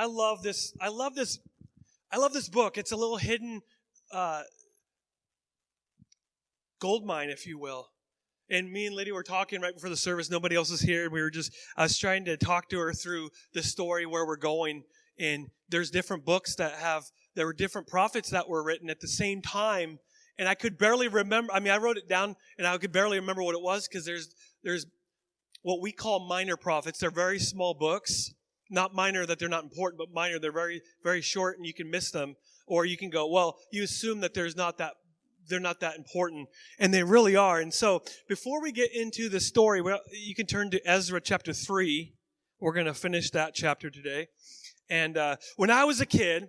love this. I love this book. It's a little hidden gold mine, if you will. And me and Lydia were talking right before the service. Nobody else was here. I was trying to talk to her through the story where we're going. And there's different books there were different prophets that were written at the same time. And I could barely remember. I mean, I wrote it down and I could barely remember what it was because there's what we call minor prophets. They're very small books. Not minor that they're not important, but minor. They're very, very short and you can miss them. Or you can go, well, you assume that they're not that important, and they really are. And so before we get into the story, you can turn to Ezra chapter 3. We're going to finish that chapter today. And when I was a kid,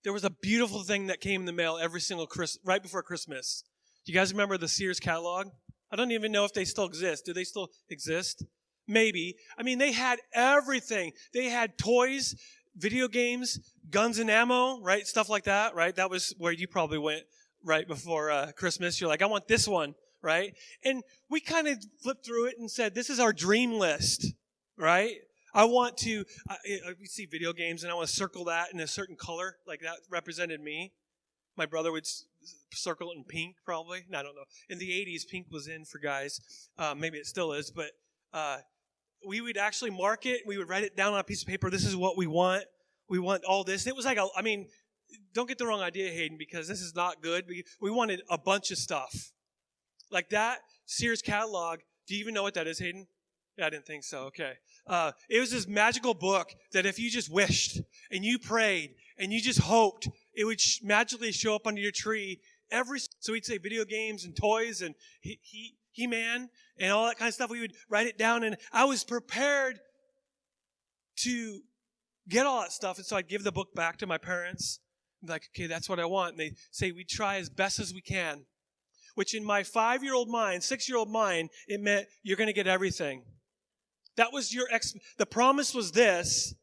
there was a beautiful thing that came in the mail every single right before Christmas. Do you guys remember the Sears catalog? I don't even know if they still exist. Do they still exist? Maybe. I mean, they had everything. They had toys, video games, guns and ammo, right? Stuff like that, right? That was where you probably went right before Christmas. You're like, I want this one, right? And we kind of flipped through it and said, this is our dream list, right? I want to, we see video games and I want to circle that in a certain color, like that represented me. My brother would circle it in pink, probably. I don't know. In the 80s, pink was in for guys. Maybe it still is, but we would actually mark it. We would write it down on a piece of paper. This is what we want. We want all this. And it was like, don't get the wrong idea, Hayden, because this is not good. We wanted a bunch of stuff. Like that Sears catalog. Do you even know what that is, Hayden? Yeah, I didn't think so. Okay. It was this magical book that if you just wished and you prayed and you just hoped, it would magically show up under your tree. So we'd say video games and toys and He-Man and all that kind of stuff. We would write it down, and I was prepared to get all that stuff. And so I'd give the book back to my parents. I'm like, okay, that's what I want. And they say, we try as best as we can. Which in my 5-year-old mind, 6-year-old mind, it meant you're going to get everything. That was the promise was this,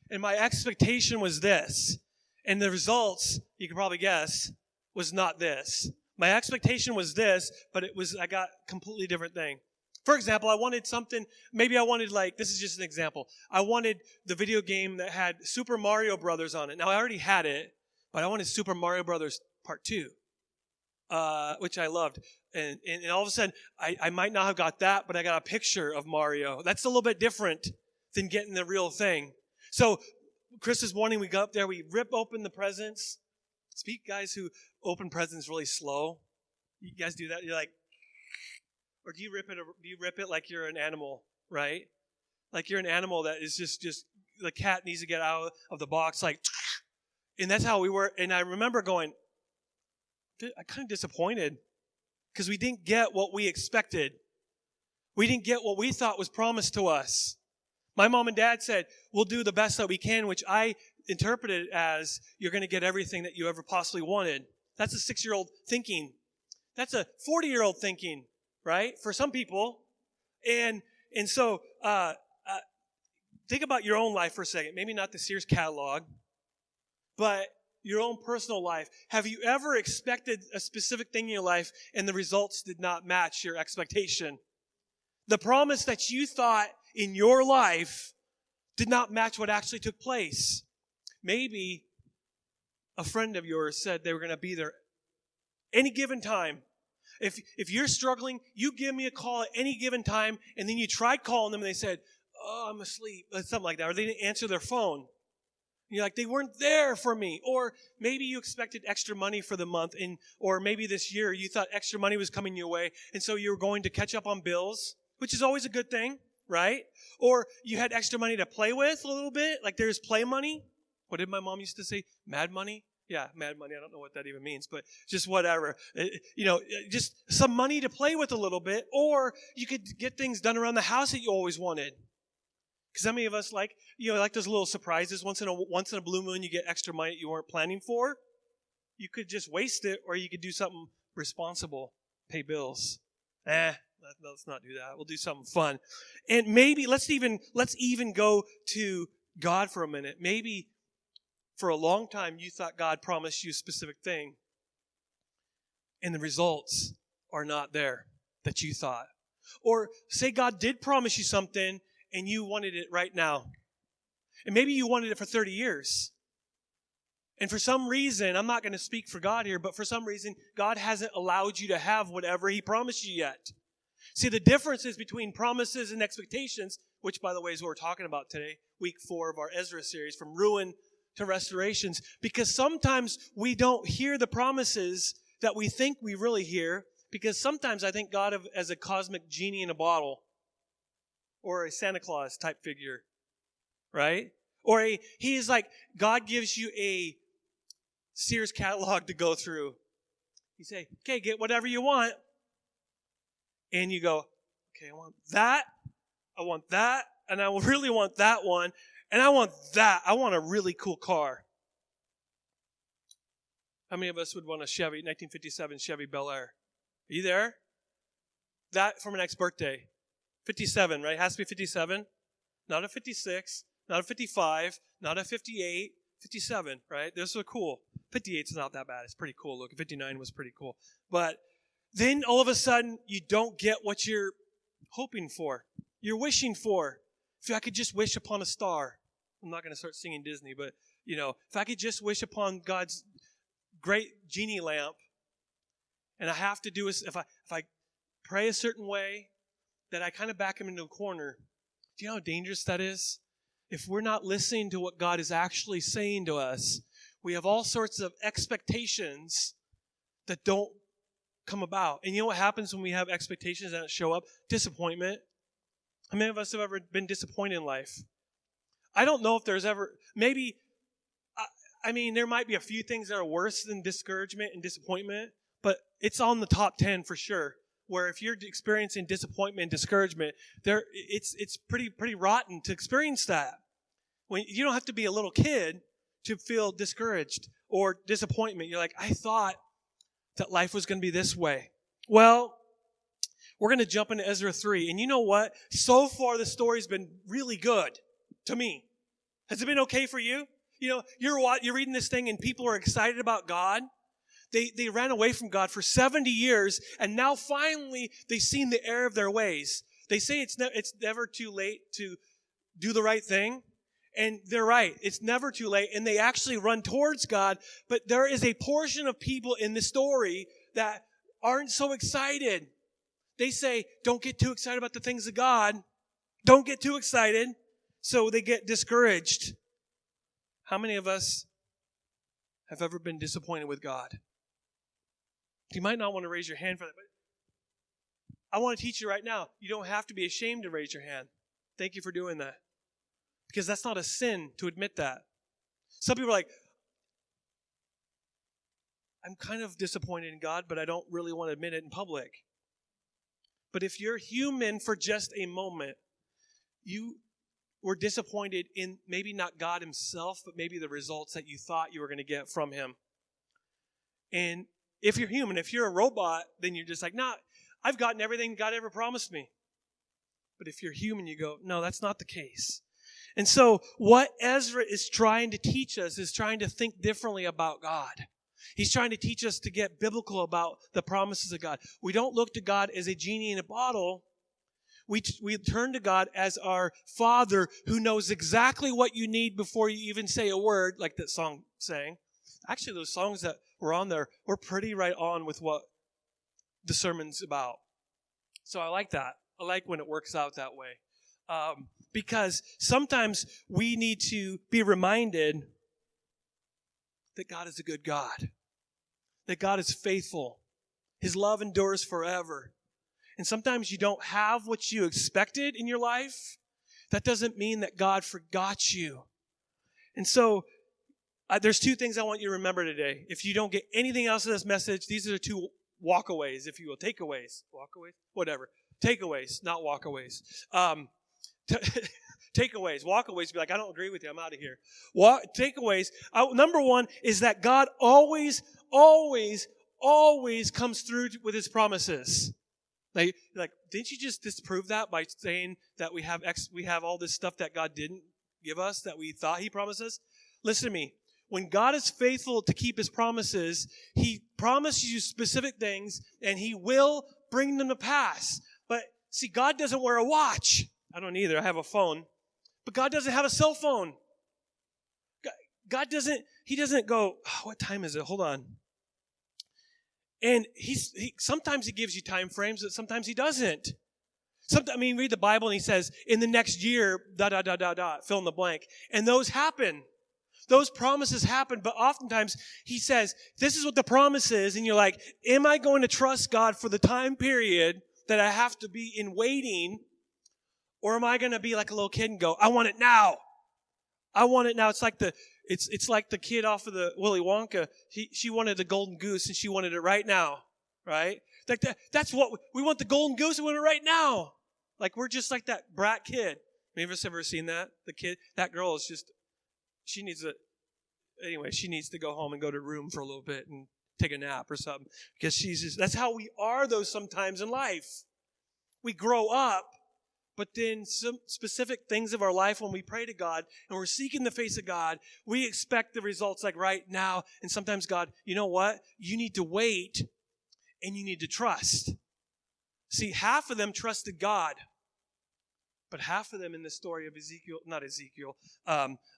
and my expectation was this. And the results, you can probably guess, was not this. My expectation was this, but I got a completely different thing. For example, I wanted something, this is just an example. I wanted the video game that had Super Mario Brothers on it. Now, I already had it, but I wanted Super Mario Brothers Part 2, which I loved. And all of a sudden, I might not have got that, but I got a picture of Mario. That's a little bit different than getting the real thing. So, Christmas morning, we go up there, we rip open the presents. Speak guys who open presents really slow. You guys do that? You're like, or do you rip it like you're an animal, right? Like you're an animal that is just the cat needs to get out of the box, like, and that's how we were. And I remember going, I'm kind of disappointed because we didn't get what we expected. We didn't get what we thought was promised to us. My mom and dad said, we'll do the best that we can, which I interpreted as you're going to get everything that you ever possibly wanted. That's a 6-year-old thinking. That's a 40-year-old thinking, right? For some people. And so think about your own life for a second. Maybe not the Sears catalog, but your own personal life. Have you ever expected a specific thing in your life and the results did not match your expectation? The promise that you thought in your life did not match what actually took place. Maybe a friend of yours said they were going to be there any given time. If you're struggling, you give me a call at any given time, and then you tried calling them and they said, oh, I'm asleep, something like that, or they didn't answer their phone. And you're like, they weren't there for me. Or maybe you expected extra money for the month, or maybe this year you thought extra money was coming your way, and so you were going to catch up on bills, which is always a good thing, right? Or you had extra money to play with a little bit, like there's play money. What did my mom used to say? Mad money? Yeah, mad money. I don't know what that even means, but just whatever. Just some money to play with a little bit, or you could get things done around the house that you always wanted. Because how many of us like those little surprises? Once in a blue moon, you get extra money that you weren't planning for. You could just waste it, or you could do something responsible, pay bills. Let's not do that. We'll do something fun. And maybe let's even go to God for a minute. Maybe for a long time you thought God promised you a specific thing, and the results are not there that you thought. Or say God did promise you something and you wanted it right now. And maybe you wanted it for 30 years. And for some reason, I'm not going to speak for God here, but for some reason, God hasn't allowed you to have whatever he promised you yet. See, the differences between promises and expectations, which, by the way, is what we're talking about today, week 4 of our Ezra series, from ruin to restorations, because sometimes we don't hear the promises that we think we really hear, because sometimes I think God as a cosmic genie in a bottle, or a Santa Claus type figure, right? Or he is like, God gives you a Sears catalog to go through. You say, okay, get whatever you want. And you go, okay, I want that, and I really want that one, and I want that. I want a really cool car. How many of us would want a Chevy, 1957 Chevy Bel Air? Are you there? That for my next birthday. 57, right? It has to be 57. Not a 56, not a 55, not a 58, 57, right? Those are cool. 58's not that bad. It's pretty cool. Look, 59 was pretty cool. But then all of a sudden, you don't get what you're hoping for. You're wishing for. If I could just wish upon a star. I'm not going to start singing Disney, but, if I could just wish upon God's great genie lamp, and I have to do is, if I pray a certain way, that I kind of back him into a corner. Do you know how dangerous that is? If we're not listening to what God is actually saying to us, we have all sorts of expectations that don't come about. And you know what happens when we have expectations that don't show up? Disappointment. How many of us have ever been disappointed in life? I don't know if there's ever, maybe, there might be a few things that are worse than discouragement and disappointment, but it's on the top 10 for sure. Where if you're experiencing disappointment and discouragement, it's pretty rotten to experience that. When you don't have to be a little kid to feel discouraged or disappointment. You're like, I thought that life was going to be this way. Well, we're going to jump into Ezra 3. And you know what? So far, the story's been really good to me. Has it been okay for you? You're reading this thing and people are excited about God. They ran away from God for 70 years, and now finally they've seen the error of their ways. They say it's never too late to do the right thing, and they're right. It's never too late, and they actually run towards God, but there is a portion of people in the story that aren't so excited. They say, don't get too excited about the things of God. Don't get too excited, so they get discouraged. How many of us have ever been disappointed with God? You might not want to raise your hand for that, but I want to teach you right now. You don't have to be ashamed to raise your hand. Thank you for doing that. Because that's not a sin to admit that. Some people are like, I'm kind of disappointed in God, but I don't really want to admit it in public. But if you're human for just a moment, you were disappointed in maybe not God himself, but maybe the results that you thought you were going to get from him. And if you're human, if you're a robot, then you're just like, nah, I've gotten everything God ever promised me. But if you're human, you go, no, that's not the case. And so what Ezra is trying to teach us is trying to think differently about God. He's trying to teach us to get biblical about the promises of God. We don't look to God as a genie in a bottle. We turn to God as our Father who knows exactly what you need before you even say a word, like that song sang. Actually, those songs that were on there were pretty right on with what the sermon's about. So I like that. I like when it works out that way. Because sometimes we need to be reminded that God is a good God. That God is faithful. His love endures forever. And sometimes you don't have what you expected in your life. That doesn't mean that God forgot you. And so there's two things I want you to remember today. If you don't get anything else in this message, these are the two walkaways, if you will. Takeaways. Walkaways? Whatever. Takeaways, not walkaways. Takeaways. Walkaways be like, I don't agree with you. I'm out of here. Takeaways. Number one is that God always comes through with his promises. Like, didn't you just disprove that by saying that we have all this stuff that God didn't give us that we thought he promised us? Listen to me. When God is faithful to keep his promises, he promises you specific things, and he will bring them to pass. But see, God doesn't wear a watch. I don't either. I have a phone. But God doesn't have a cell phone. God doesn't go, oh, what time is it? Hold on. And sometimes he gives you time frames, but sometimes he doesn't. Read the Bible and he says, in the next year, ... fill in the blank. And those happen. Those promises happen, but oftentimes he says, this is what the promise is, and you're like, am I going to trust God for the time period that I have to be in waiting, or am I going to be like a little kid and go, I want it now. I want it now. It's like the kid off of the Willy Wonka. She wanted the golden goose, and she wanted it right now, right? Like that's what we want, the golden goose, we want it right now. Like we're just like that brat kid. Any of us ever seen that? The kid, that girl is just, she needs to go home and go to her room for a little bit and take a nap or something. Because that's how we are though sometimes in life. We grow up, but then some specific things of our life when we pray to God and we're seeking the face of God, we expect the results like right now. And sometimes God, you know what? You need to wait and you need to trust. See, half of them trusted God. But half of them in the story of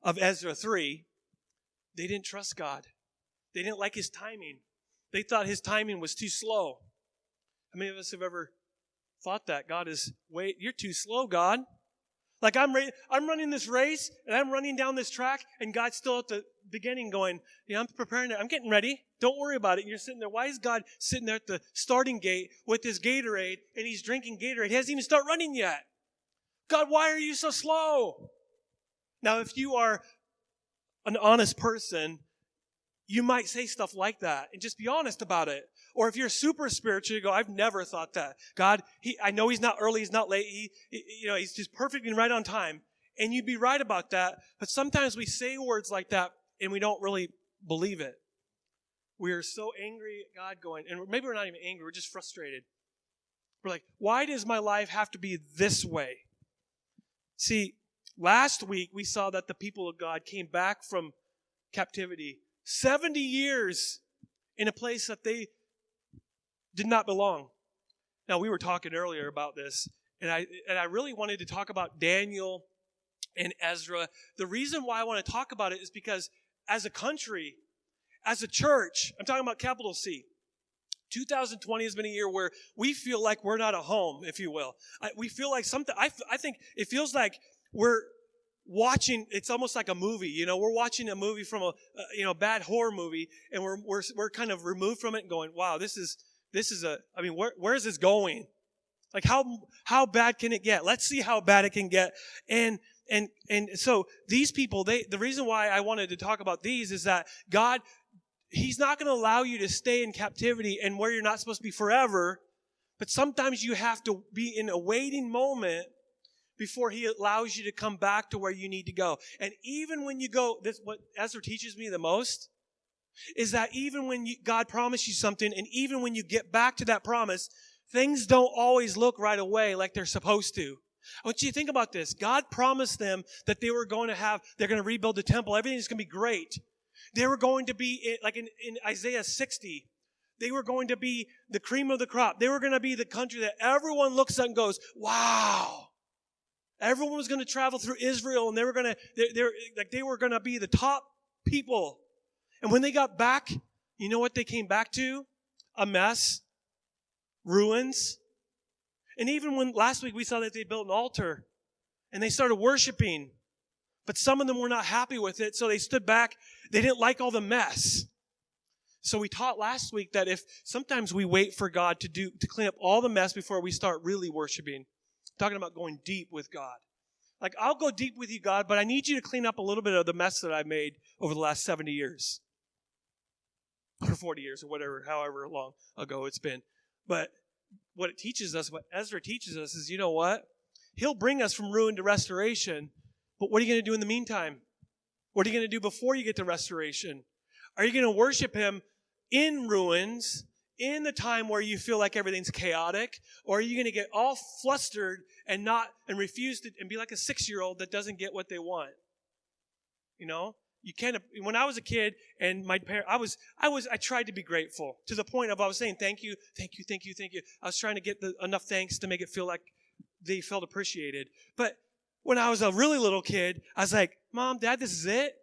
of Ezra 3, they didn't trust God. They didn't like his timing. They thought his timing was too slow. How many of us have ever thought that? Wait, you're too slow, God. Like I'm running this race, and I'm running down this track, and God's still at the beginning going, I'm preparing it. I'm getting ready. Don't worry about it. And you're sitting there. Why is God sitting there at the starting gate with his Gatorade, and he's drinking Gatorade? He hasn't even started running yet. God, why are you so slow? Now, if you are an honest person, you might say stuff like that and just be honest about it. Or if you're super spiritual, you go, I've never thought that. God, I know he's not early, he's not late. He's just perfect and right on time. And you'd be right about that. But sometimes we say words like that and we don't really believe it. We are so angry at God going, and maybe we're not even angry, we're just frustrated. We're like, why does my life have to be this way? See, last week we saw that the people of God came back from captivity 70 years in a place that they did not belong. Now, we were talking earlier about this, and I really wanted to talk about Daniel and Ezra. The reason why I want to talk about it is because as a country, as a church, I'm talking about capital C, 2020 has been a year where we feel like we're not at home, if you will. We feel like something, I think it feels like we're watching, it's almost like a movie, we're watching a movie from a bad horror movie, and we're kind of removed from it and going, wow, where is this going? Like how bad can it get? Let's see how bad it can get. And so these people, the reason why I wanted to talk about these is that God, he's not going to allow you to stay in captivity and where you're not supposed to be forever, but sometimes you have to be in a waiting moment before he allows you to come back to where you need to go. And even when you go, this what Ezra teaches me the most, is that even when God promised you something, and even when you get back to that promise, things don't always look right away like they're supposed to. I want you to think about this. God promised them that they're going to rebuild the temple. Everything's going to be great. They were going to be, like in Isaiah 60, they were going to be the cream of the crop. They were going to be the country that everyone looks at and goes, wow. Everyone was going to travel through Israel, and they were going to be the top people. And when they got back, you know what they came back to? A mess, ruins. And even when last week we saw that they built an altar and they started worshiping, but some of them were not happy with it, so they stood back. They didn't like all the mess. So we taught last week that if sometimes we wait for God to clean up all the mess before we start really worshiping. Talking about going deep with God. Like, I'll go deep with you, God, but I need you to clean up a little bit of the mess that I made over the last 70 years. Or 40 years, or whatever, however long ago it's been. But what it teaches us, what Ezra teaches us is, you know what? He'll bring us from ruin to restoration, but what are you going to do in the meantime? What are you going to do before you get to restoration? Are you going to worship him in ruins, in the time where you feel like everything's chaotic, or are you going to get all flustered and refuse to, and be like a 6-year-old that doesn't get what they want? You can't. When I was a kid and my parents, I tried to be grateful to the point of I was saying thank you, thank you, thank you, thank you. I was trying to get enough thanks to make it feel like they felt appreciated. But when I was a really little kid, I was like, Mom, Dad, this is it.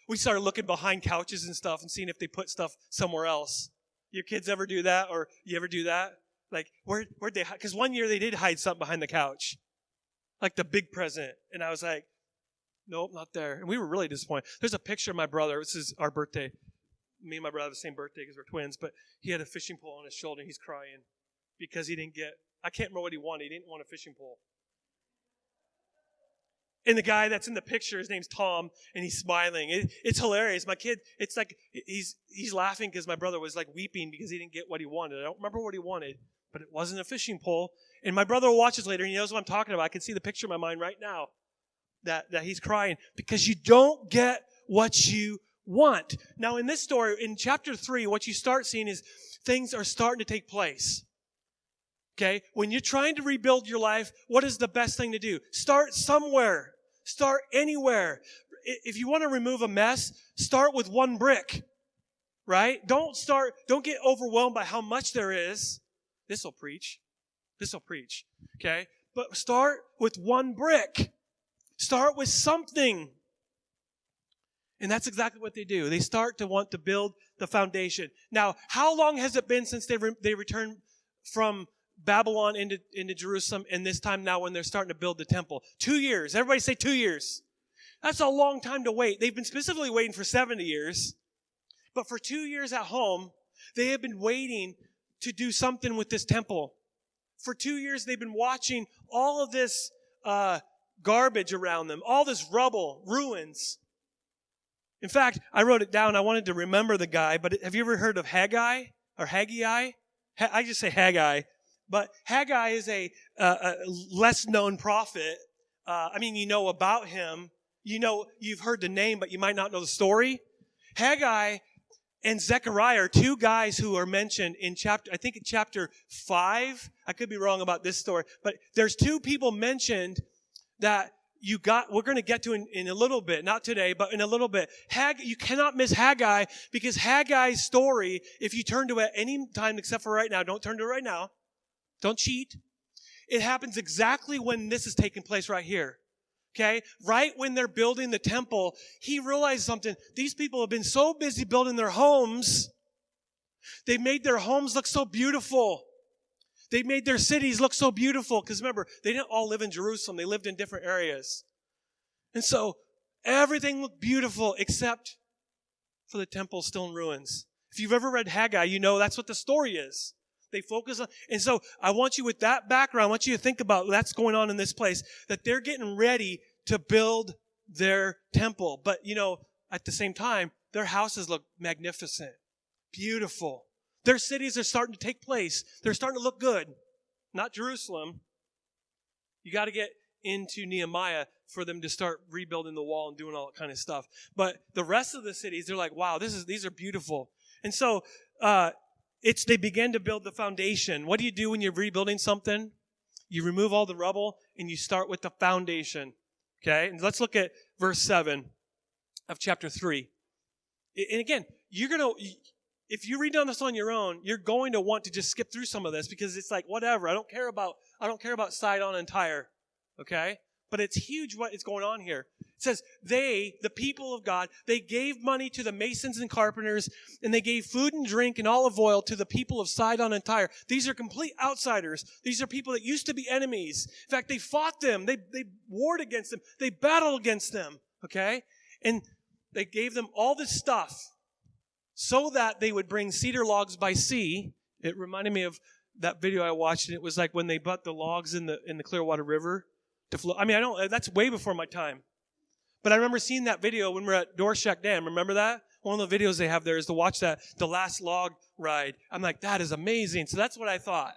We started looking behind couches and stuff and seeing if they put stuff somewhere else. Your kids ever do that, or you ever do that? Like, where'd they hide? Because one year they did hide something behind the couch, like the big present. And I was like, nope, not there. And we were really disappointed. There's a picture of my brother. This is our birthday. Me and my brother have the same birthday because we're twins, but he had a fishing pole on his shoulder and he's crying because he didn't get, I can't remember what he wanted. He didn't want a fishing pole. And the guy that's in the picture, his name's Tom, and he's smiling. It's hilarious. My kid, it's like he's laughing because my brother was like weeping because he didn't get what he wanted. I don't remember what he wanted, but it wasn't a fishing pole. And my brother will watch this later, and he knows what I'm talking about. I can see the picture in my mind right now that he's crying because you don't get what you want. Now, in this story, in chapter 3, what you start seeing is things are starting to take place. Okay? When you're trying to rebuild your life, what is the best thing to do? Start somewhere. Start anywhere. If you want to remove a mess, start with one brick, right? Don't get overwhelmed by how much there is. This will preach, okay? But start with one brick. Start with something. And that's exactly what they do. They start to want to build the foundation. Now, how long has it been since they returned from Babylon into Jerusalem, and this time now when they're starting to build the temple? 2 years. Everybody say 2 years. That's a long time to wait. They've been specifically waiting for 70 years. But for 2 years at home, they have been waiting to do something with this temple. For 2 years, they've been watching all of this garbage around them, all this rubble, ruins. In fact, I wrote it down. I wanted to remember the guy, but have you ever heard of Haggai or Haggai? I just say Haggai. But Haggai is a less-known prophet. You know about him. You know, you've heard the name, but you might not know the story. Haggai and Zechariah are two guys who are mentioned in chapter 5. I could be wrong about this story, but there's two people mentioned that we're going to get to in a little bit, not today, but in a little bit. You cannot miss Haggai, because Haggai's story, if you turn to it any time except for right now, don't turn to it right now. Don't cheat. It happens exactly when this is taking place right here. Okay? Right when they're building the temple, he realized something. These people have been so busy building their homes. They made their homes look so beautiful. They made their cities look so beautiful. Because remember, they didn't all live in Jerusalem. They lived in different areas. And so everything looked beautiful except for the temple still in ruins. If you've ever read Haggai, you know that's what the story is. They focus on, and so I want you with that background, I want you to think about that's going on in this place, that they're getting ready to build their temple. But, at the same time, their houses look magnificent, beautiful. Their cities are starting to take place. They're starting to look good. Not Jerusalem. You got to get into Nehemiah for them to start rebuilding the wall and doing all that kind of stuff. But the rest of the cities, they're like, wow, these are beautiful. And so, they began to build the foundation. What do you do when you're rebuilding something? You remove all the rubble and you start with the foundation. Okay? And let's look at verse 7 of chapter 3. And again, if you read down this on your own, you're going to want to just skip through some of this because it's like, whatever. I don't care about Sidon and Tyre. Okay? But it's huge what is going on here. It says, the people of God, they gave money to the masons and carpenters, and they gave food and drink and olive oil to the people of Sidon and Tyre. These are complete outsiders. These are people that used to be enemies. In fact, they fought them. They warred against them. They battled against them. Okay? And they gave them all this stuff so that they would bring cedar logs by sea. It reminded me of that video I watched, and it was like when they brought the logs in the Clearwater River to flow. That's way before my time. But I remember seeing that video when we were at Dorshak Dam. Remember that? One of the videos they have there is to watch the last log ride. I'm like, that is amazing. So that's what I thought.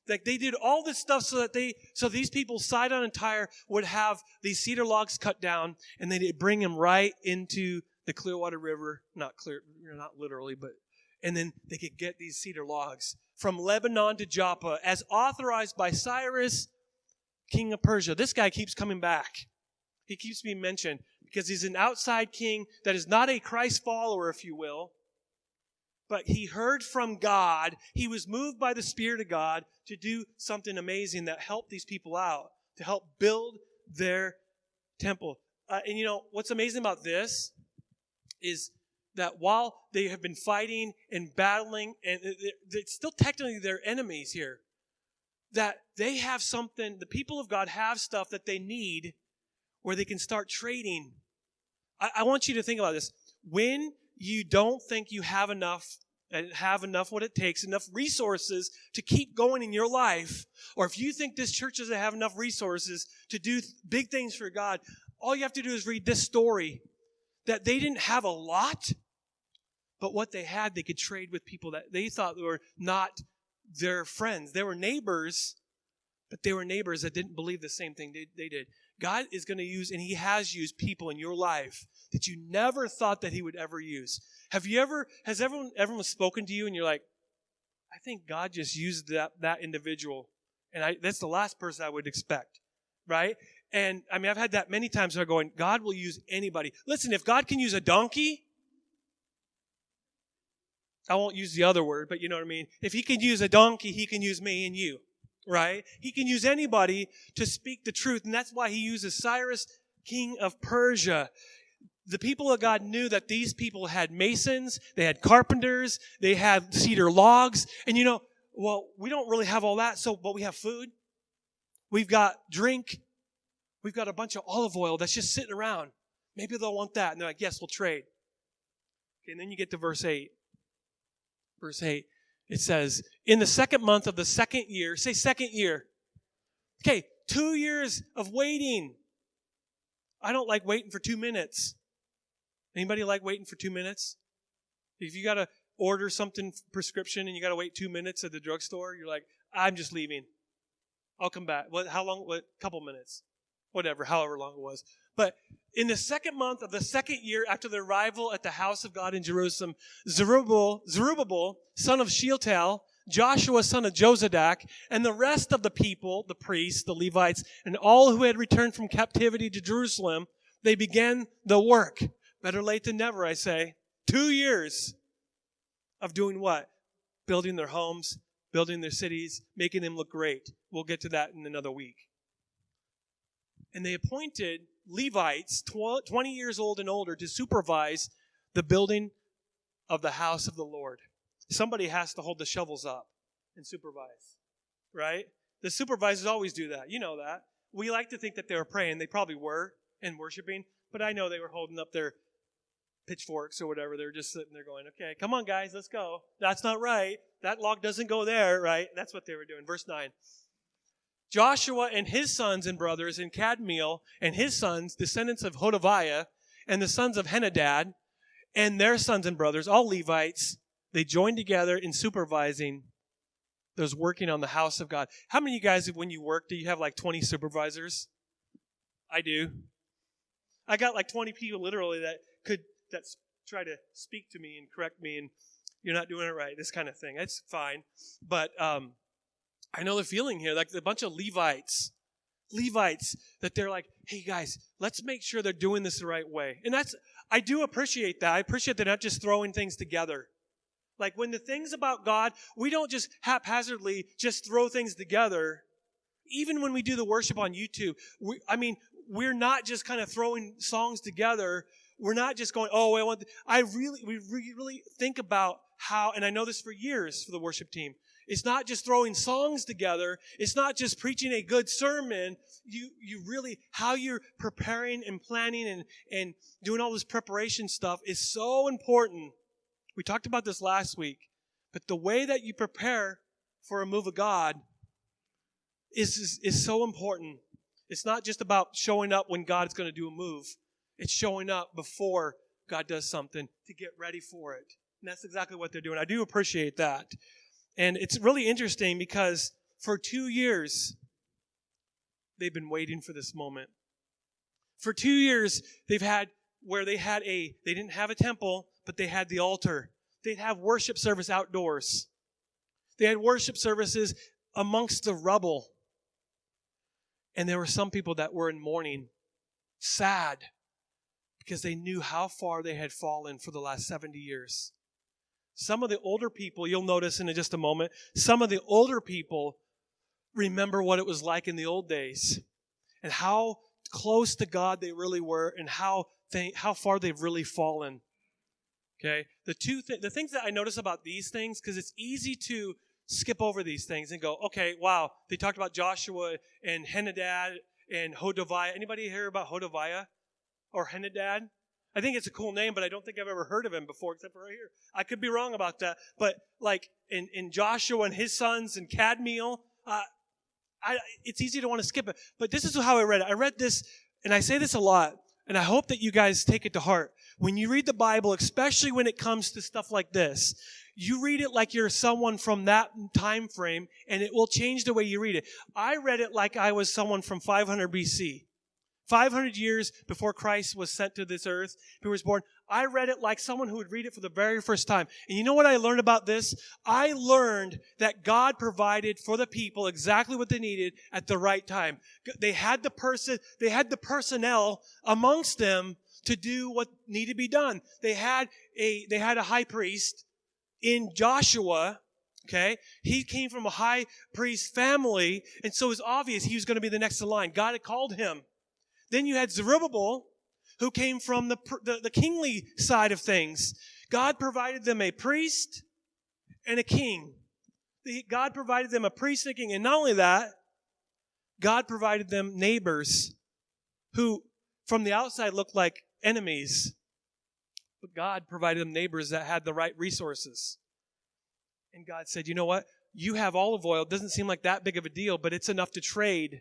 Like they did all this stuff so these people, Sidon and Tyre, would have these cedar logs cut down, and they'd bring them right into the Clearwater River. Not literally, but, and then they could get these cedar logs from Lebanon to Joppa as authorized by Cyrus, king of Persia. This guy keeps coming back. He keeps being mentioned because he's an outside king that is not a Christ follower, if you will. But he heard from God. He was moved by the Spirit of God to do something amazing that helped these people out, to help build their temple. And what's amazing about this is that while they have been fighting and battling, and it's still technically their enemies here, that they have something, the people of God have stuff that they need where they can start trading. I want you to think about this. When you don't think you have enough what it takes, enough resources to keep going in your life, or if you think this church doesn't have enough resources to do big things for God, all you have to do is read this story, that they didn't have a lot, but what they had, they could trade with people that they thought were not their friends. They were neighbors, but they were neighbors that didn't believe the same thing they did. God is going to use, and He has used people in your life that you never thought that He would ever use. Has everyone spoken to you and you're like, I think God just used that individual, and that's the last person I would expect, right? And I mean, I've had that many times where I'm going, God will use anybody. Listen, if God can use a donkey, I won't use the other word, but you know what I mean. If He can use a donkey, He can use me and you, right? He can use anybody to speak the truth, and that's why He uses Cyrus, king of Persia. The people of God knew that these people had masons, they had carpenters, they had cedar logs, and we don't really have all that, but we have food, we've got drink, we've got a bunch of olive oil that's just sitting around. Maybe they'll want that, and they're like, yes, we'll trade. Okay, and then you get to verse 8. Verse 8, it says, in the second month of the second year, say second year. Okay, 2 years of waiting. I don't like waiting for 2 minutes. Anybody like waiting for 2 minutes? If you got to order something, prescription, and you got to wait 2 minutes at the drugstore, you're like, I'm just leaving. I'll come back. How long? Couple minutes. Whatever, however long it was. But in the second month of the second year after the arrival at the house of God in Jerusalem, Zerubbabel, son of Shealtiel, Joshua, son of Jozadak, and the rest of the people, the priests, the Levites, and all who had returned from captivity to Jerusalem, they began the work. Better late than never, I say. 2 years of doing what? Building their homes, building their cities, making them look great. We'll get to that in another week. And they appointed Levites, 20 years old and older, to supervise the building of the house of the Lord. Somebody has to hold the shovels up and supervise, right? The supervisors always do that. You know that. We like to think that they were praying. They probably were and worshiping, but I know they were holding up their pitchforks or whatever. They were just sitting there going, okay, come on, guys, let's go. That's not right. That log doesn't go there, right? That's what they were doing. Verse 9. Joshua and his sons and brothers, and Kadmiel and his sons, descendants of Hodaviah, and the sons of Henadad, and their sons and brothers, all Levites, they joined together in supervising those working on the house of God. How many of you guys, when you work, do you have like 20 supervisors? I do. I got like 20 people literally that try to speak to me and correct me, and you're not doing it right, this kind of thing. That's fine. But I know the feeling here, like a bunch of Levites, that they're like, hey guys, let's make sure they're doing this the right way. And I do appreciate that. I appreciate they're not just throwing things together. Like when the things about God, we don't just haphazardly just throw things together. Even when we do the worship on YouTube, we're not just kind of throwing songs together. We're not just going, we really think about how, and I know this for years for the worship team. It's not just throwing songs together. It's not just preaching a good sermon. You really, how you're preparing and planning and doing all this preparation stuff is so important. We talked about this last week. But the way that you prepare for a move of God is so important. It's not just about showing up when God's going to do a move. It's showing up before God does something to get ready for it. And that's exactly what they're doing. I do appreciate that. And it's really interesting because for 2 years, they've been waiting for this moment. For 2 years, they didn't have a temple, but they had the altar. They'd have worship service outdoors. They had worship services amongst the rubble. And there were some people that were in mourning, sad, because they knew how far they had fallen for the last 70 years. Some of the older people, you'll notice in just a moment, some of the older people remember what it was like in the old days and how close to God they really were and how far they've really fallen. Okay? The things that I notice about these things, because it's easy to skip over these things and go, okay, wow, they talked about Joshua and Henadad and Hodaviah. Anybody hear about Hodaviah or Henadad? I think it's a cool name, but I don't think I've ever heard of him before, except for right here. I could be wrong about that. But like in Joshua and his sons and Kadmiel, it's easy to want to skip it. But this is how I read it. I read this, and I say this a lot, and I hope that you guys take it to heart. When you read the Bible, especially when it comes to stuff like this, you read it like you're someone from that time frame, and it will change the way you read it. I read it like I was someone from 500 BC. 500 years before Christ was sent to this earth, he was born. I read it like someone who would read it for the very first time. And you know what I learned about this? I learned that God provided for the people exactly what they needed at the right time. They had the personnel amongst them to do what needed to be done. They had a high priest in Joshua. Okay, he came from a high priest family, and so it was obvious he was going to be the next in line. God had called him. Then you had Zerubbabel, who came from the kingly side of things. God provided them a priest and a king. God provided them a priest and a king. And not only that, God provided them neighbors who, from the outside, looked like enemies. But God provided them neighbors that had the right resources. And God said, you know what? You have olive oil. It doesn't seem like that big of a deal, but it's enough to trade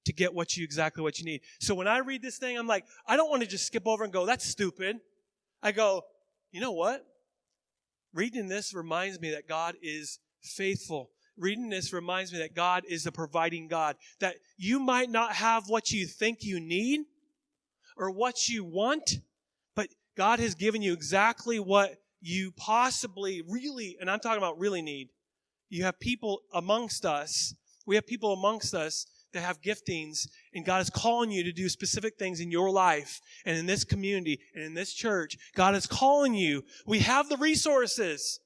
to get exactly what you need. So when I read this thing, I'm like, I don't want to just skip over and go, that's stupid. I go, you know what? Reading this reminds me that God is faithful. Reading this reminds me that God is a providing God. That you might not have what you think you need or what you want, but God has given you exactly what you possibly really, and I'm talking about really need. You have people amongst us. We have people amongst us that have giftings, and God is calling you to do specific things in your life and in this community and in this church. God is calling you. We have the resources.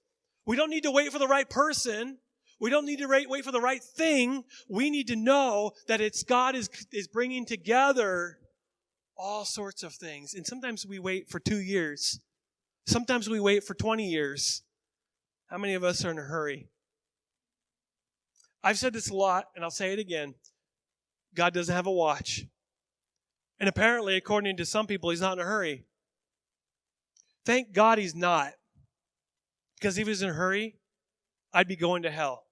We don't need to wait for the right person. We don't need to wait for the right thing. We need to know that God is bringing together all sorts of things. And sometimes we wait for 2 years. Sometimes we wait for 20 years. How many of us are in a hurry? I've said this a lot, and I'll say it again. God doesn't have a watch. And apparently, according to some people, he's not in a hurry. Thank God he's not. Because if he was in a hurry, I'd be going to hell.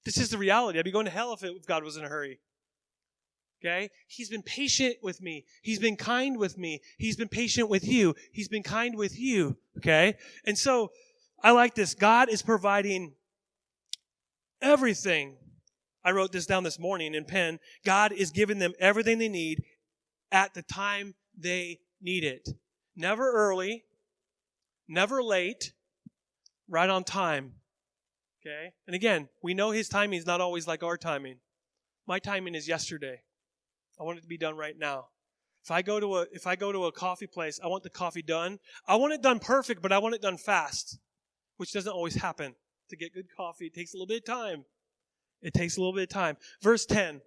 This is the reality. I'd be going to hell if God was in a hurry. Okay? He's been patient with me. He's been kind with me. He's been patient with you. He's been kind with you. Okay? And so, I like this. God is providing everything. I wrote this down this morning in pen. God is giving them everything they need at the time they need it. Never early, never late, right on time. Okay? And again, we know his timing is not always like our timing. My timing is yesterday. I want it to be done right now. If I go to a coffee place, I want the coffee done. I want it done perfect, but I want it done fast, which doesn't always happen. To get good coffee, it takes a little bit of time. It takes a little bit of time. Verse 10.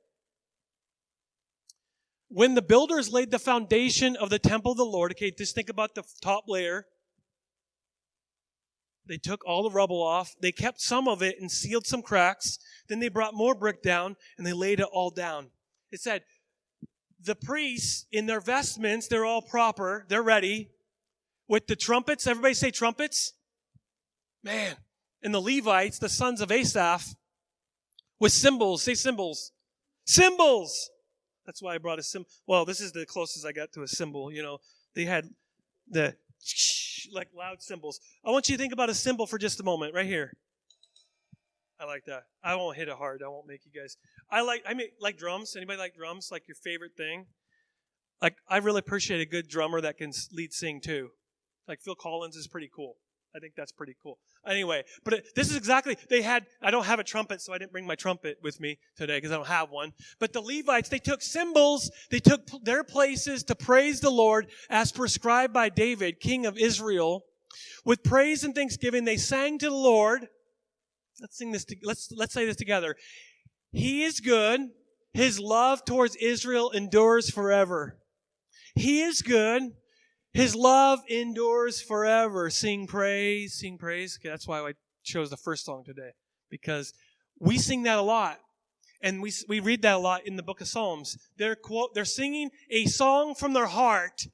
When the builders laid the foundation of the temple of the Lord, okay, just think about the top layer. They took all the rubble off. They kept some of it and sealed some cracks. Then they brought more brick down and they laid it all down. It said, the priests in their vestments, they're all proper. They're ready. With the trumpets, everybody say trumpets? Man. And the Levites, the sons of Asaph, with cymbals. Say cymbals. Cymbals! That's why I brought a cymbal. Well, this is the closest I got to a cymbal. You know, they had the like loud cymbals. I want you to think about a cymbal for just a moment, right here. I like that. I won't hit it hard. I won't make you guys. I like drums. Anybody like drums? Like your favorite thing? Like I really appreciate a good drummer that can lead sing too. Like Phil Collins is pretty cool. I think that's pretty cool. Anyway, but this is exactly, I don't have a trumpet, so I didn't bring my trumpet with me today because I don't have one. But the Levites, they took cymbals, they took their places to praise the Lord as prescribed by David, king of Israel. With praise and thanksgiving, they sang to the Lord. Let's sing this. Let's say this together. He is good. His love towards Israel endures forever. He is good. His love endures forever. Sing praise, sing praise. Okay, that's why I chose the first song today, because we sing that a lot. And we read that a lot in the book of Psalms. They're singing a song from their heart.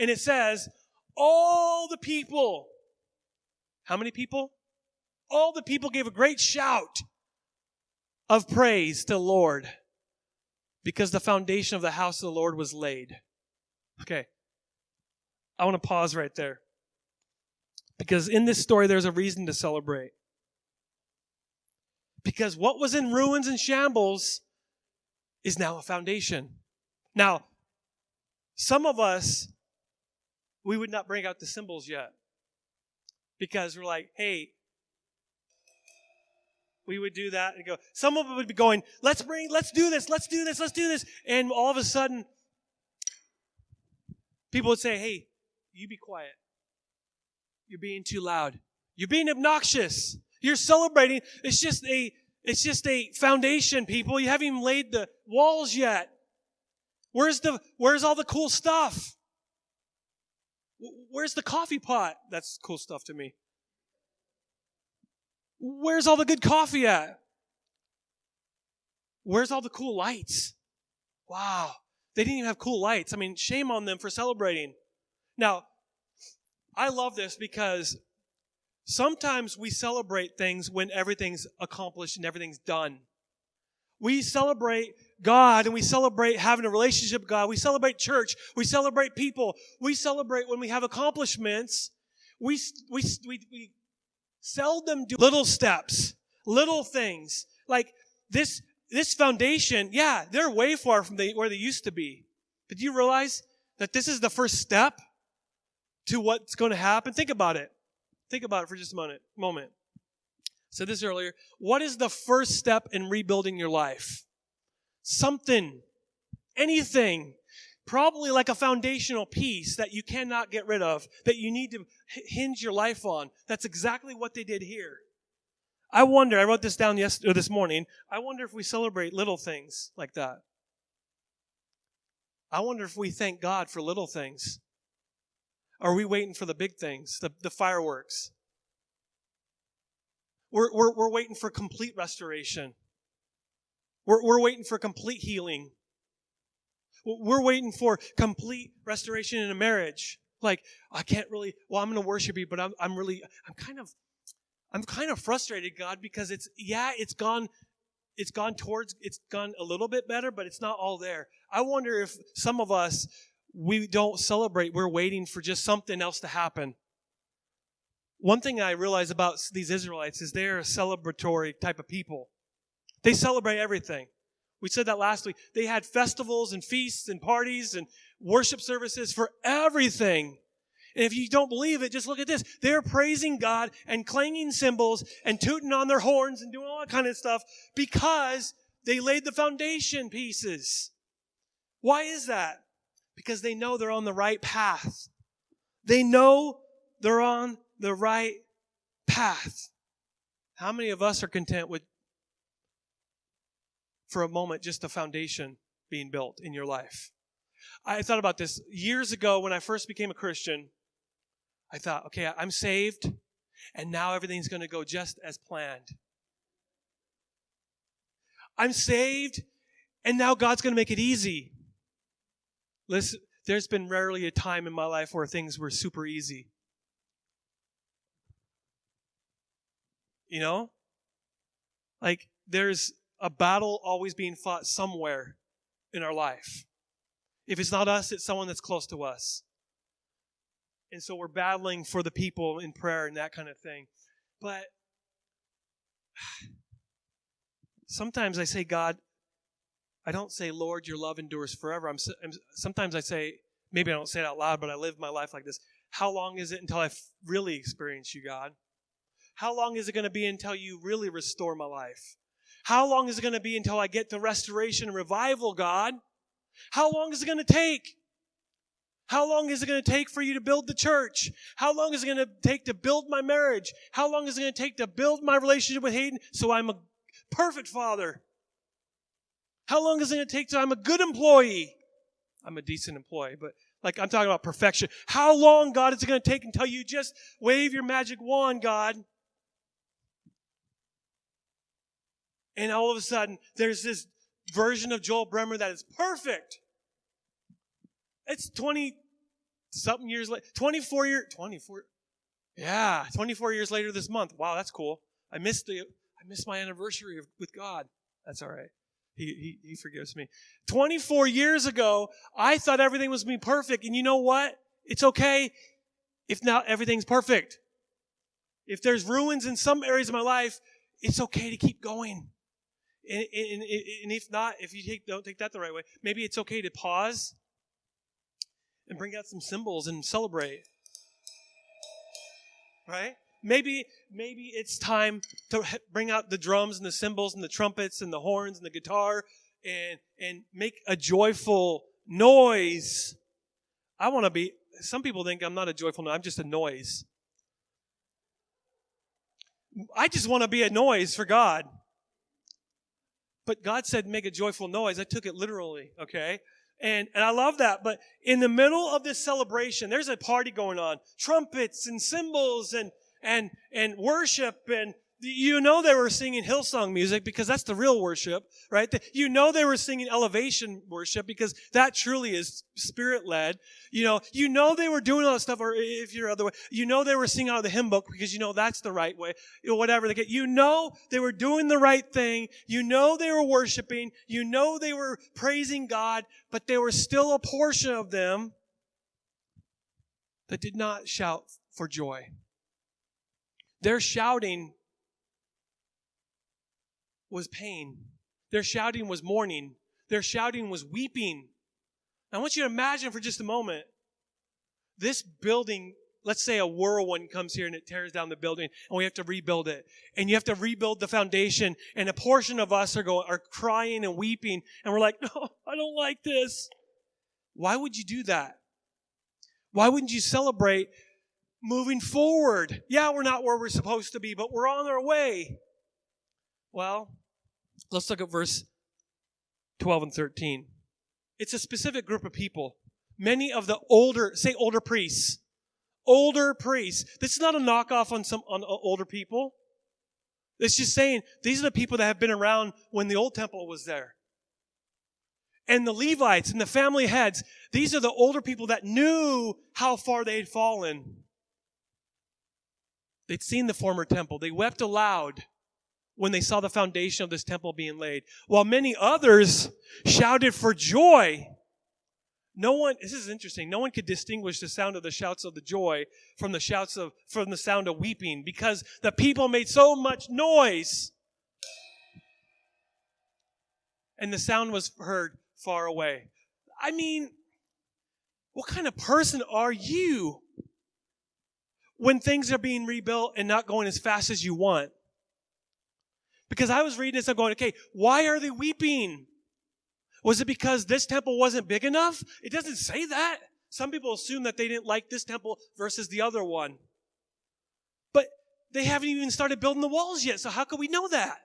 And it says, all the people, how many people? All the people gave a great shout of praise to the Lord because the foundation of the house of the Lord was laid. Okay. I want to pause right there. Because in this story, there's a reason to celebrate. Because what was in ruins and shambles is now a foundation. Now, some of us, we would not bring out the symbols yet. Because we're like, hey, we would do that and go. Some of them would be going, let's do this. And all of a sudden, people would say, hey, you be quiet. You're being too loud. You're being obnoxious. You're celebrating. It's just a foundation, people. You haven't even laid the walls yet. Where's all the cool stuff? Where's the coffee pot? That's cool stuff to me. Where's all the good coffee at? Where's all the cool lights? Wow. They didn't even have cool lights. I mean, shame on them for celebrating. Now, I love this because sometimes we celebrate things when everything's accomplished and everything's done. We celebrate God and we celebrate having a relationship with God. We celebrate church. We celebrate people. We celebrate when we have accomplishments. We seldom do little steps, little things. Like this foundation, yeah, they're way far from where they used to be. But do you realize that this is the first step to what's going to happen? Think about it. Think about it for just a moment. I said this earlier. What is the first step in rebuilding your life? Something, anything, probably like a foundational piece that you cannot get rid of, that you need to hinge your life on. That's exactly what they did here. I wonder, I wrote this down this morning, I wonder if we celebrate little things like that. I wonder if we thank God for little things. Are we waiting for the big things, the fireworks? We're waiting for complete restoration. We're waiting for complete healing. We're waiting for complete restoration in a marriage. Like, I can't really, I'm going to worship you, but I'm kind of frustrated, God, because it's gone a little bit better, but it's not all there. I wonder if some of us, we don't celebrate. We're waiting for just something else to happen. One thing I realize about these Israelites is they're a celebratory type of people. They celebrate everything. We said that last week. They had festivals and feasts and parties and worship services for everything. And if you don't believe it, just look at this. They're praising God and clanging cymbals and tooting on their horns and doing all that kind of stuff because they laid the foundation pieces. Why is that? Because they know they're on the right path. They know they're on the right path. How many of us are content with, for a moment, just a foundation being built in your life? I thought about this years ago when I first became a Christian. I thought, okay, I'm saved, and now everything's going to go just as planned. I'm saved, and now God's going to make it easy. Listen, there's been rarely a time in my life where things were super easy. You know? Like, there's a battle always being fought somewhere in our life. If it's not us, it's someone that's close to us. And so we're battling for the people in prayer and that kind of thing. But sometimes I say, God, I don't say, Lord, your love endures forever. Sometimes I say, maybe I don't say it out loud, but I live my life like this. How long is it until I really experience you, God? How long is it going to be until you really restore my life? How long is it going to be until I get the restoration and revival, God? How long is it going to take? How long is it going to take for you to build the church? How long is it going to take to build my marriage? How long is it going to take to build my relationship with Hayden so I'm a perfect father? How long is it going to take till I'm a good employee? I'm a decent employee, but Like, I'm talking about perfection. How long, God, is it going to take until you just wave your magic wand, God? And all of a sudden, there's this version of Joel Bremer that is perfect. It's 20-something years later. 24 years later this month. Wow, that's cool. I missed my anniversary with God. That's all right. He forgives me. 24 years ago, I thought everything was going to be perfect. And you know what? It's okay if not everything's perfect. If there's ruins in some areas of my life, it's okay to keep going. And if not, if you don't take that the right way, maybe it's okay to pause and bring out some cymbals and celebrate. Right? Maybe it's time to bring out the drums and the cymbals and the trumpets and the horns and the guitar and make a joyful noise. Some people think I'm not a joyful noise, I'm just a noise. I just want to be a noise for God. But God said make a joyful noise. I took it literally, okay? And I love that. But in the middle of this celebration, there's a party going on. Trumpets and cymbals and worship. And you know they were singing Hillsong music because that's the real worship, right? You know they were singing elevation worship because that truly is spirit-led. You know they were doing all that stuff, or if you're other way, you know they were singing out of the hymn book because you know that's the right way. Whatever they get, you know they were doing the right thing. You know they were worshiping. You know they were praising God, but there was still a portion of them that did not shout for joy. Their shouting was pain. Their shouting was mourning. Their shouting was weeping. I want you to imagine for just a moment, this building, let's say a whirlwind comes here and it tears down the building and we have to rebuild it. And you have to rebuild the foundation, and a portion of us are crying and weeping, and we're like, no, I don't like this. Why would you do that? Why wouldn't you celebrate moving forward? Yeah, we're not where we're supposed to be, but we're on our way. Well, let's look at verse 12 and 13. It's a specific group of people. Many of the older priests. Older priests. This is not a knockoff on older people. It's just saying these are the people that have been around when the old temple was there. And the Levites and the family heads, these are the older people that knew how far they had fallen. They'd seen the former temple. They wept aloud when they saw the foundation of this temple being laid, while many others shouted for joy. This is interesting. No one could distinguish the sound of the shouts of the joy from the sound of weeping, because the people made so much noise. And the sound was heard far away. I mean, what kind of person are you when things are being rebuilt and not going as fast as you want? Because I was reading this, I'm going, okay, why are they weeping? Was it because this temple wasn't big enough? It doesn't say that. Some people assume that they didn't like this temple versus the other one. But they haven't even started building the walls yet, so how could we know that?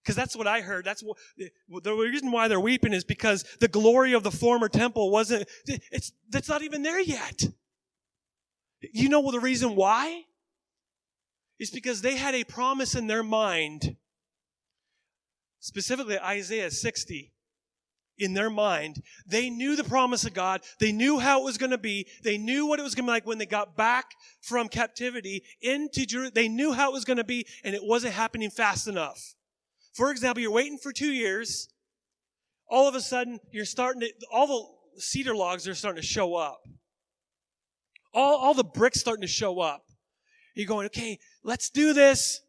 Because that's what I heard. That's the reason why they're weeping is because the glory of the former temple that's not even there yet. You know the reason why? It's because they had a promise in their mind, specifically Isaiah 60, in their mind. They knew the promise of God. They knew how it was going to be. They knew what it was going to be like when they got back from captivity into Jerusalem. They knew how it was going to be, and it wasn't happening fast enough. For example, you're waiting for 2 years. All of a sudden, all the cedar logs are starting to show up. All the bricks starting to show up. You're going, okay, let's do this.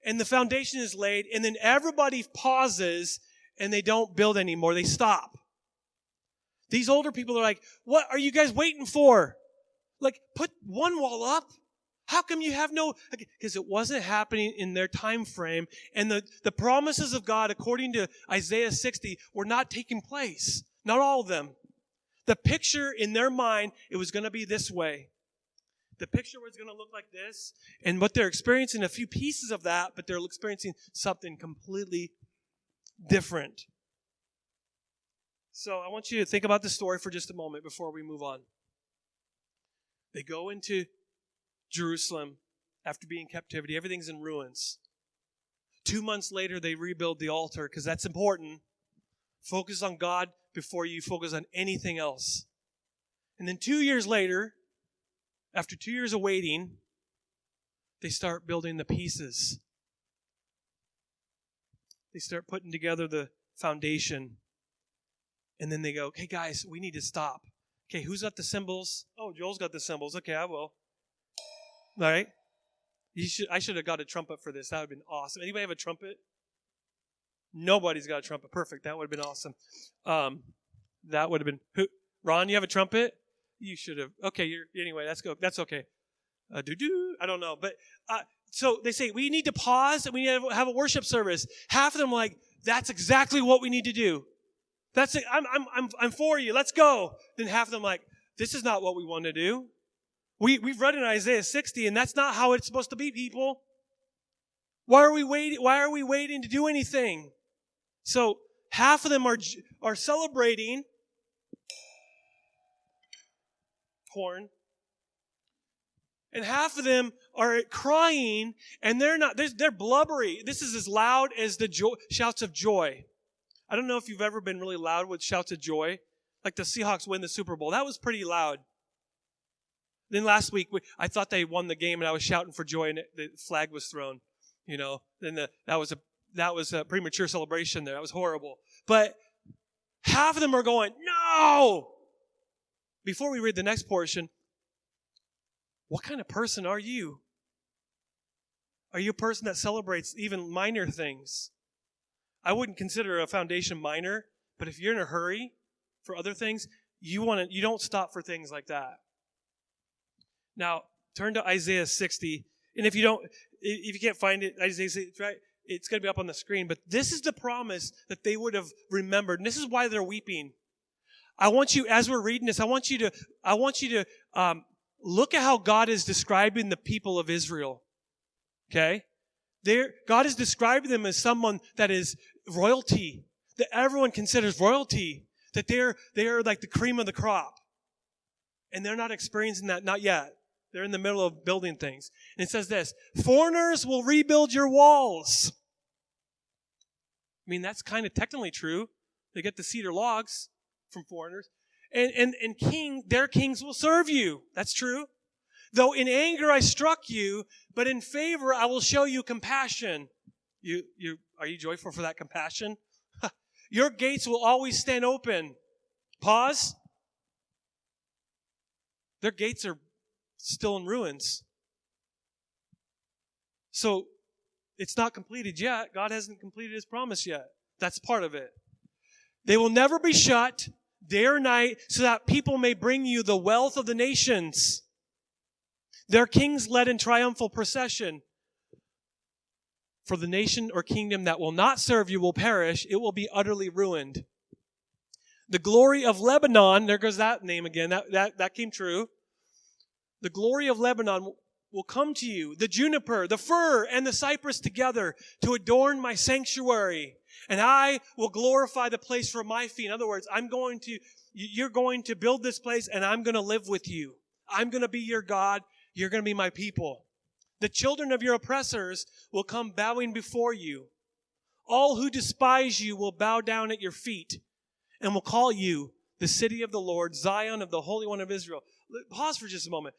And the foundation is laid. And then everybody pauses and they don't build anymore. They stop. These older people are like, what are you guys waiting for? Like, put one wall up. How come you have no? Because it wasn't happening in their time frame. And the promises of God, according to Isaiah 60, were not taking place. Not all of them. The picture in their mind, it was going to be this way. The picture was going to look like this. And what they're experiencing, a few pieces of that, but they're experiencing something completely different. So I want you to think about the story for just a moment before we move on. They go into Jerusalem after being in captivity. Everything's in ruins. 2 months later, they rebuild the altar because that's important. Focus on God before you focus on anything else. And then 2 years later, after 2 years of waiting, they start building the pieces. They start putting together the foundation. And then they go, okay, guys, we need to stop. Okay, who's got the cymbals? Oh, Joel's got the cymbals. Okay, I will. All right. I should have got a trumpet for this. That would have been awesome. Anybody have a trumpet? Nobody's got a trumpet. Perfect. That would have been awesome. That would have been... Who? Ron, you have a trumpet? You should have. Okay, anyway, let's go. That's okay. I don't know. But so they say, we need to pause and we need to have a worship service. Half of them are like, that's exactly what we need to do. That's it. I'm for you. Let's go. Then half of them like, this is not what we want to do. We've read in Isaiah 60, and that's not how it's supposed to be, people. Why are we waiting? Why are we waiting to do anything? So half of them are celebrating corn, and half of them are crying, and they're blubbery. This is as loud as the shouts of joy. I don't know if you've ever been really loud with shouts of joy. Like the Seahawks win the Super Bowl. That was pretty loud. Then last week, I thought they won the game, and I was shouting for joy, and the flag was thrown. You know, then that was a premature celebration there. That was horrible. But half of them are going, no! Before we read the next portion, what kind of person are you? Are you a person that celebrates even minor things? I wouldn't consider a foundation minor, but if you're in a hurry for other things, you don't stop for things like that. Now, turn to Isaiah 60, and if you can't find it, Isaiah 60, right? It's going to be up on the screen, but this is the promise that they would have remembered, and this is why they're weeping. I want you, as we're reading this, I want you to look at how God is describing the people of Israel. Okay? God is describing them as someone that is royalty, that everyone considers royalty, that they are like the cream of the crop. And they're not experiencing that, not yet. They're in the middle of building things. And it says this, foreigners will rebuild your walls. I mean, that's kind of technically true. They get the cedar logs from foreigners. And their kings will serve you. That's true. Though in anger I struck you, but in favor I will show you compassion. Are you joyful for that compassion? Your gates will always stand open. Pause. Their gates are still in ruins. So it's not completed yet. God hasn't completed his promise yet. That's part of it. They will never be shut day or night so that people may bring you the wealth of the nations. Their kings led in triumphal procession. For the nation or kingdom that will not serve you will perish. It will be utterly ruined. The glory of Lebanon, there goes that name again. That came true. The glory of Lebanon will come to you, the juniper, the fir, and the cypress together to adorn my sanctuary. And I will glorify the place for my feet. In other words, you're going to build this place, and I'm going to live with you. I'm going to be your God. You're going to be my people. The children of your oppressors will come bowing before you. All who despise you will bow down at your feet and will call you the city of the Lord, Zion of the Holy One of Israel. Pause for just a moment.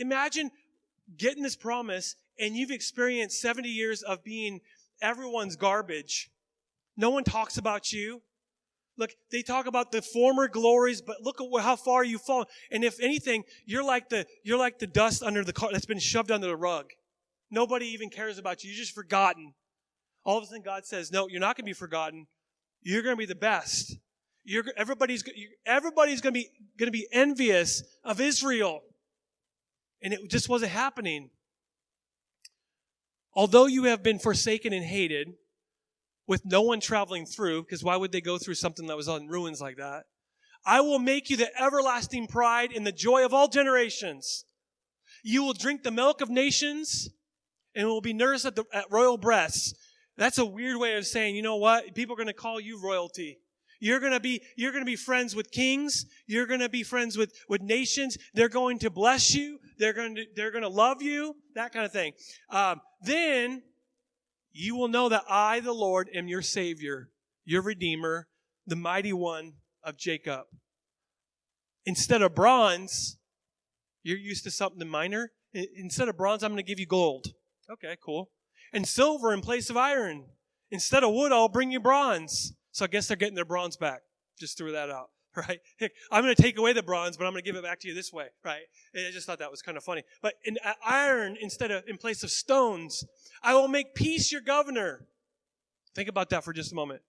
Imagine getting this promise and you've experienced 70 years of being everyone's garbage. No one talks about you. Look, they talk about the former glories, but look at how far you've fallen. And if anything, you're like the dust under the car that's been shoved under the rug. Nobody even cares about you. You're just forgotten. All of a sudden, God says, "No, you're not going to be forgotten. You're going to be the best. Everybody's going to be envious of Israel." And it just wasn't happening. Although you have been forsaken and hated, with no one traveling through, because why would they go through something that was on ruins like that? I will make you the everlasting pride and the joy of all generations. You will drink the milk of nations and will be nursed at royal breasts. That's a weird way of saying, you know what? People are going to call you royalty. You're going to be friends with kings. You're going to be friends with nations. They're going to bless you. They're going to love you, that kind of thing. Then you will know that I, the Lord, am your Savior, your Redeemer, the mighty one of Jacob. Instead of bronze, you're used to something minor. Instead of bronze, I'm going to give you gold. Okay, cool. And silver in place of iron. Instead of wood, I'll bring you bronze. So I guess they're getting their bronze back. Just threw that out, right? I'm going to take away the bronze, but I'm going to give it back to you this way, right? And I just thought that was kind of funny. But in iron, in place of stones, I will make peace your governor. Think about that for just a moment.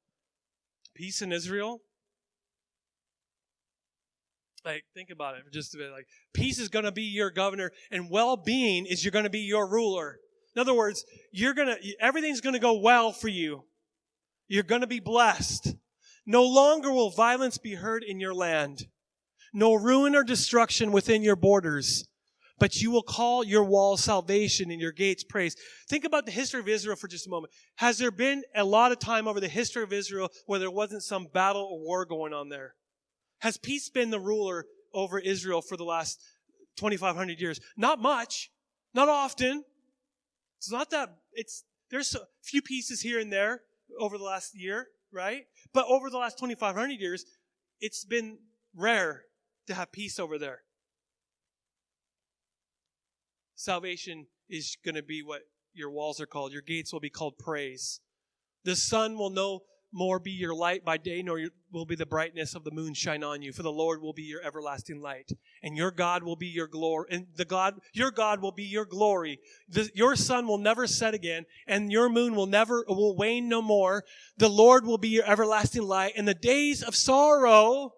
Peace in Israel. Like, think about it for just a bit. Like, peace is going to be your governor, and well-being is going to be your ruler. In other words, everything's going to go well for you. You're going to be blessed. No longer will violence be heard in your land. No ruin or destruction within your borders. But you will call your walls salvation and your gates praise. Think about the history of Israel for just a moment. Has there been a lot of time over the history of Israel where there wasn't some battle or war going on there? Has peace been the ruler over Israel for the last 2,500 years? Not much. Not often. It's not that, there's a few pieces here and there over the last year, right? But over the last 2,500 years, it's been rare to have peace over there. Salvation is going to be what your walls are called. Your gates will be called praise. The sun will no more be your light by day, nor will be the brightness of the moon shine on you. For the Lord will be your everlasting light, and your God will be your glory. And your God will be your glory. Your sun will never set again, and your moon will wane no more. The Lord will be your everlasting light, and the days of sorrow.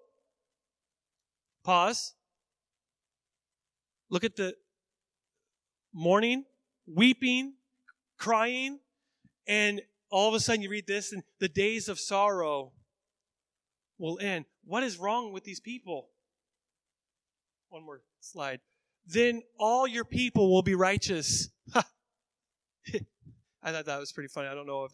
Pause. Look at the mourning, weeping, crying, and all of a sudden you read this, and the days of sorrow will end. What is wrong with these people? One more slide. Then all your people will be righteous. I thought that was pretty funny. I don't know.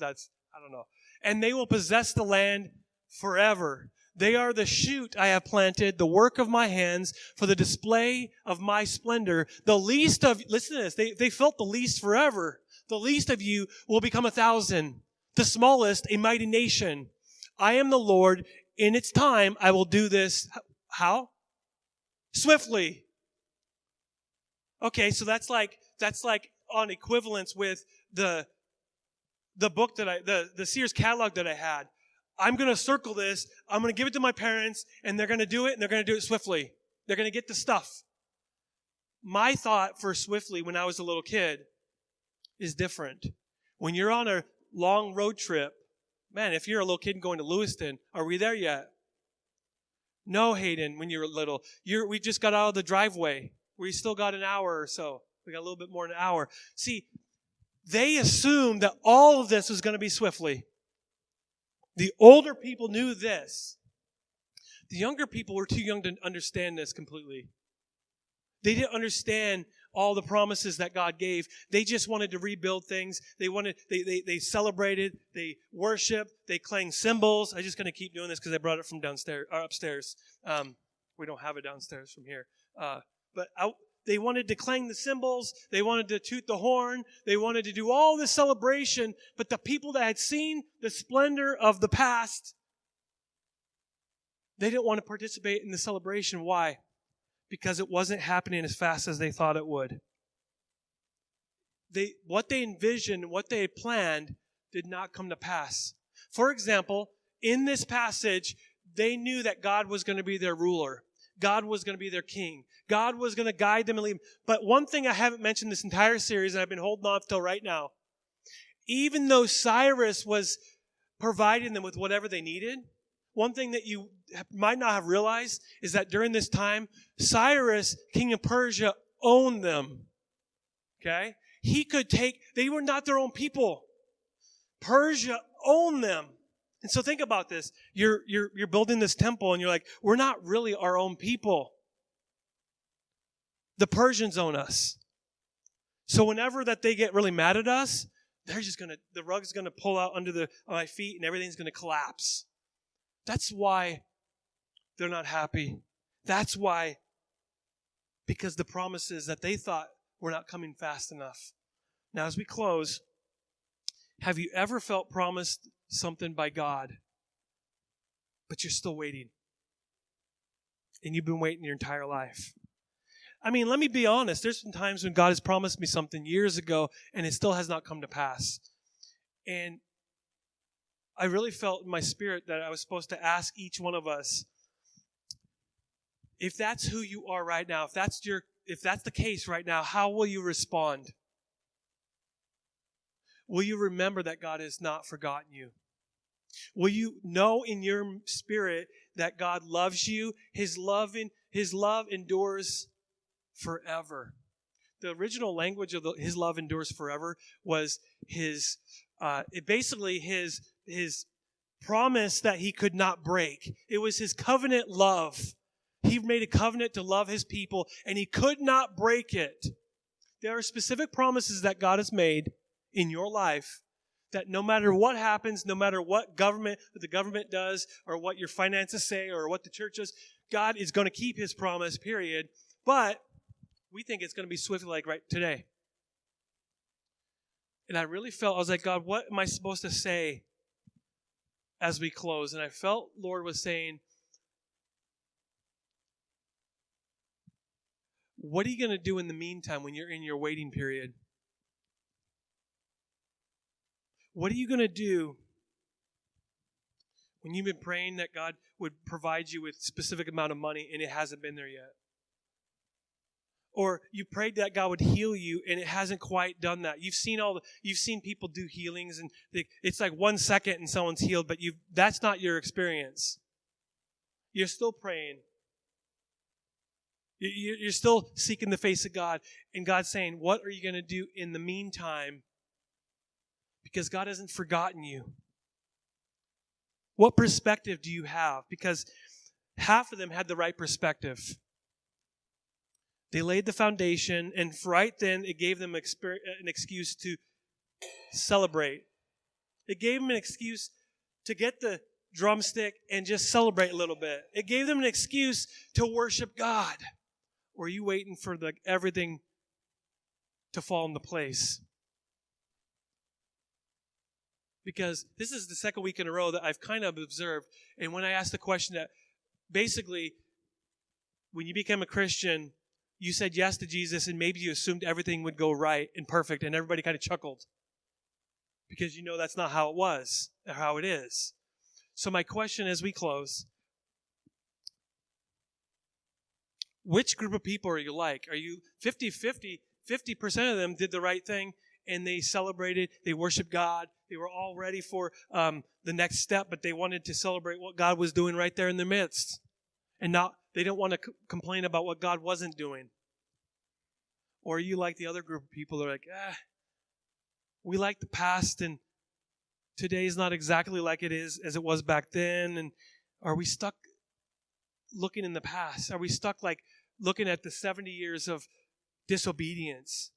And they will possess the land forever. They are the shoot I have planted, the work of my hands, for the display of my splendor. Listen to this, they felt the least forever. The least of you will become 1,000. The smallest, a mighty nation. I am the Lord. In its time, I will do this. How? Swiftly. Okay, so that's like on equivalence with the book the Sears catalog that I had. I'm going to circle this. I'm going to give it to my parents, and they're going to do it, and they're going to do it swiftly. They're going to get the stuff. My thought for swiftly when I was a little kid is different. When you're on a long road trip, man, if you're a little kid going to Lewiston, are we there yet? No, Hayden, when you were little. We just got out of the driveway. We still got an hour or so. We got a little bit more than an hour. See, they assumed that all of this was going to be swiftly. The older people knew this. The younger people were too young to understand this completely. They didn't understand all the promises that God gave. They just wanted to rebuild things. They celebrated, they worshiped, they clanged cymbals. I'm just going to keep doing this because I brought it from upstairs. We don't have it downstairs from here. They wanted to clang the cymbals. They wanted to toot the horn. They wanted to do all this celebration. But the people that had seen the splendor of the past, they didn't want to participate in the celebration. Why? Because it wasn't happening as fast as they thought it would. What they envisioned, what they had planned, did not come to pass. For example, in this passage, they knew that God was going to be their ruler. God was going to be their king. God was going to guide them and lead them. But one thing I haven't mentioned this entire series, and I've been holding off till right now, even though Cyrus was providing them with whatever they needed, one thing that you might not have realized is that during this time, Cyrus, king of Persia, owned them. Okay? They were not their own people. Persia owned them. And so think about this. You're building this temple and you're like, we're not really our own people. The Persians own us. So whenever that they get really mad at us, the rug's going to pull out under my feet and everything's going to collapse. That's why they're not happy. That's why, because the promises that they thought were not coming fast enough. Now, as we close, have you ever felt promised something by God, but you're still waiting? And you've been waiting your entire life. I mean, let me be honest. There's been times when God has promised me something years ago, and it still has not come to pass. And I really felt in my spirit that I was supposed to ask each one of us, if that's who you are right now, if that's the case right now, how will you respond? Will you remember that God has not forgotten you? Will you know in your spirit that God loves you? His love endures forever. The original language of His love endures forever was His promise that He could not break. It was His covenant love. He made a covenant to love His people, and He could not break it. There are specific promises that God has made in your life that no matter what happens, no matter what the government does, or what your finances say, or what the church does, God is going to keep His promise, period. But we think it's going to be swiftly, like right today. And I really felt, I was like, God, what am I supposed to say as we close? And I felt Lord was saying, what are you going to do in the meantime when you're in your waiting period? What are you going to do when you've been praying that God would provide you with a specific amount of money and it hasn't been there yet? Or you prayed that God would heal you and it hasn't quite done that. You've seen people do healings and it's like 1 second and someone's healed, but that's not your experience. You're still praying. You're still seeking the face of God. And God's saying, what are you going to do in the meantime? Because God hasn't forgotten you. What perspective do you have? Because half of them had the right perspective. They laid the foundation, and right then it gave them an excuse to celebrate. It gave them an excuse to get the drumstick and just celebrate a little bit. It gave them an excuse to worship God. Or are you waiting for everything to fall into place? Because this is the second week in a row that I've kind of observed. And when I asked the question that basically, when you became a Christian, you said yes to Jesus and maybe you assumed everything would go right and perfect and everybody kind of chuckled. Because you know that's not how it was or how it is. So my question as we close, which group of people are you like? Are you 50-50? 50% of them did the right thing and they celebrated, they worshiped God. They were all ready for the next step, but they wanted to celebrate what God was doing right there in their midst. And they don't want to complain about what God wasn't doing. Or are you like the other group of people that are like, we like the past and today is not exactly like it is as it was back then. And are we stuck looking in the past? Are we stuck like looking at the 70 years of disobedience?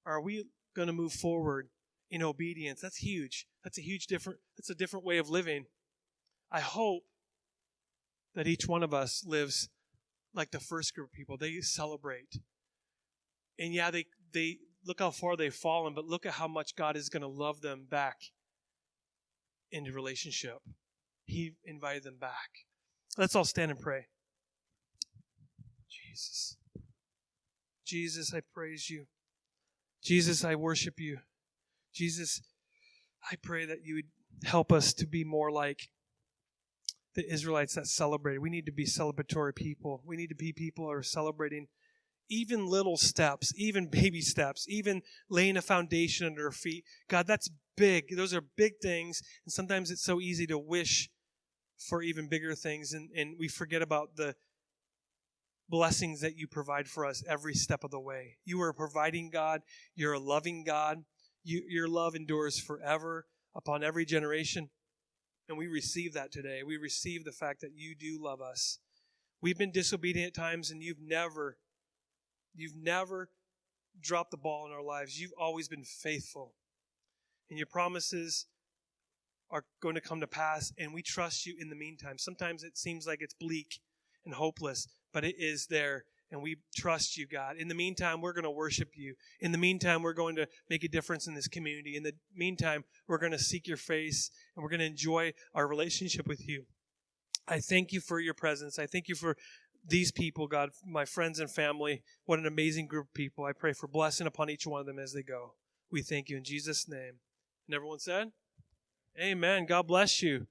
Are we going to move forward in obedience? That's huge. That's a different way of living. I hope that each one of us lives like the first group of people. They celebrate. And yeah, they look how far they've fallen, but look at how much God is going to love them back into relationship. He invited them back. Let's all stand and pray. Jesus. Jesus, I praise you. Jesus, I worship you. Jesus, I pray that you would help us to be more like the Israelites that celebrated. We need to be celebratory people. We need to be people who are celebrating even little steps, even baby steps, even laying a foundation under our feet. God, that's big. Those are big things. And sometimes it's so easy to wish for even bigger things. And we forget about the blessings that you provide for us every step of the way. You are a providing God. You're a loving God. Your love endures forever upon every generation. And we receive that today. We receive the fact that you do love us. We've been disobedient at times, and you've never dropped the ball in our lives. You've always been faithful. And your promises are going to come to pass, and we trust you in the meantime. Sometimes it seems like it's bleak and hopeless, but it is there, and we trust you, God. In the meantime, we're going to worship you. In the meantime, we're going to make a difference in this community. In the meantime, we're going to seek your face, and we're going to enjoy our relationship with you. I thank you for your presence. I thank you for these people, God, my friends and family. What an amazing group of people. I pray for blessing upon each one of them as they go. We thank you in Jesus' name. And everyone said, amen. God bless you.